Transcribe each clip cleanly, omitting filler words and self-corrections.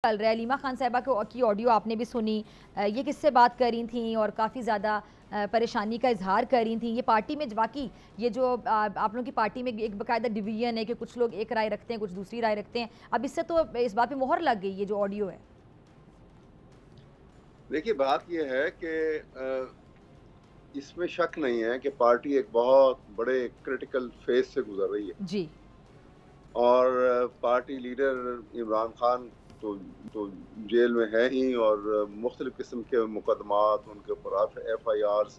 چل رہا ہے۔ علیمہ خان صاحبہ کی آڈیو آپ نے بھی سنی، یہ کس سے بات کر رہی تھیں اور کافی زیادہ پریشانی کا اظہار کر رہی تھیں۔ یہ پارٹی میں واقعی یہ جو آپ لوگوں کی پارٹی میں ایک باقاعدہ ڈویژن ہے کہ کچھ لوگ ایک رائے رکھتے ہیں، کچھ دوسری رائے رکھتے ہیں، اب اس سے تو اس بات پہ مہر لگ گئی، یہ جو آڈیو ہے۔ دیکھیے بات یہ ہے کہ اس میں شک نہیں ہے کہ پارٹی ایک بہت بڑے کرٹیکل فیز سے گزر رہی ہے جی، اور پارٹی لیڈر عمران خان تو جیل میں ہے ہی، اور مختلف قسم کے مقدمات ان کے اوپر ایف آئی آرز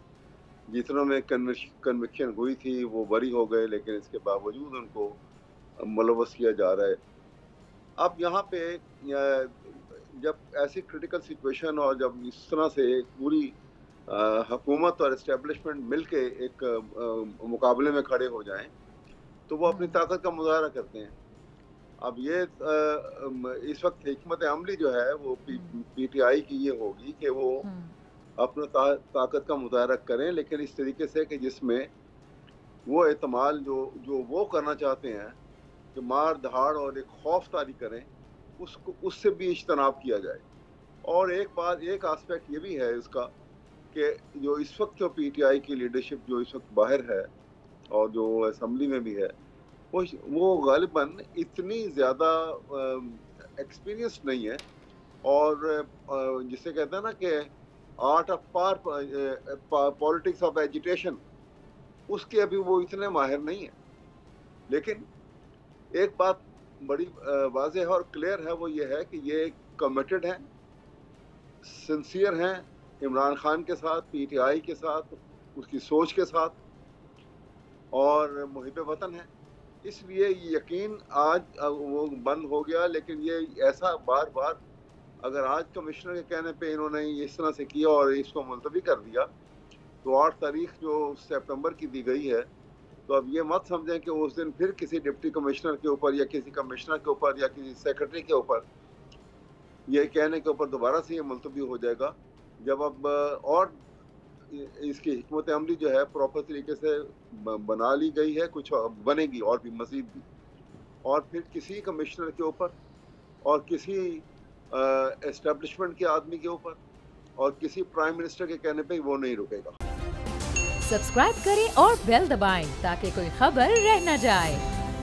جتنوں میں کنوکشن ہوئی تھی وہ بری ہو گئے، لیکن اس کے باوجود ان کو ملوث کیا جا رہا ہے۔ اب یہاں پہ جب ایسی کرٹیکل سچویشن اور جب اس طرح سے پوری حکومت اور اسٹیبلشمنٹ مل کے ایک مقابلے میں کھڑے ہو جائیں تو وہ اپنی طاقت کا مظاہرہ کرتے ہیں۔ اب یہ اس وقت حکمت عملی جو ہے وہ پی ٹی آئی کی یہ ہوگی کہ وہ اپنا طاقت کا مظاہرہ کریں، لیکن اس طریقے سے کہ جس میں وہ اعتماد جو وہ کرنا چاہتے ہیں کہ مار دھاڑ اور ایک خوف طاری کریں، اس سے بھی اجتناب کیا جائے۔ اور ایک آسپیکٹ یہ بھی ہے اس کا کہ جو اس وقت جو پی ٹی آئی کی لیڈرشپ جو اس وقت باہر ہے اور جو اسمبلی میں بھی ہے، وہ غالباً اتنی زیادہ ایکسپیرینس نہیں ہے، اور جسے کہتے ہیں نا کہ art of politics of agitation, اس کے ابھی وہ اتنے ماہر نہیں ہیں۔ لیکن ایک بات بڑی واضح اور کلیئر ہے، وہ یہ ہے کہ یہ کمیٹڈ ہیں، سنسیئر ہیں عمران خان کے ساتھ، پی ٹی آئی کے ساتھ، اس کی سوچ کے ساتھ، اور محب وطن ہیں۔ اس لیے یہ یقین آج وہ بند ہو گیا، لیکن یہ ایسا بار بار اگر آج کمشنر کے کہنے پہ انہوں نے اس طرح سے کیا اور اس کو ملتوی کر دیا تو 8 تاریخ جو سپٹمبر کی دی گئی ہے، تو اب یہ مت سمجھیں کہ اس دن پھر کسی ڈپٹی کمشنر کے اوپر یا کسی کمشنر کے اوپر یا کسی سیکرٹری کے اوپر یہ کہنے کے اوپر دوبارہ سے یہ ملتوی ہو جائے گا، جب اب اور اس کی حکمت عملی جو ہے پراپر طریقے سے بنا لی گئی ہے، کچھ بنے گی اور بھی مزید بھی، اور پھر کسی کمشنر کے اوپر اور کسی اسٹیبلشمنٹ کے آدمی کے اوپر اور کسی پرائم منسٹر کے کہنے پہ وہ نہیں رکے گا۔ سبسکرائب کریں اور بیل دبائیں تاکہ کوئی خبر رہ نہ جائے۔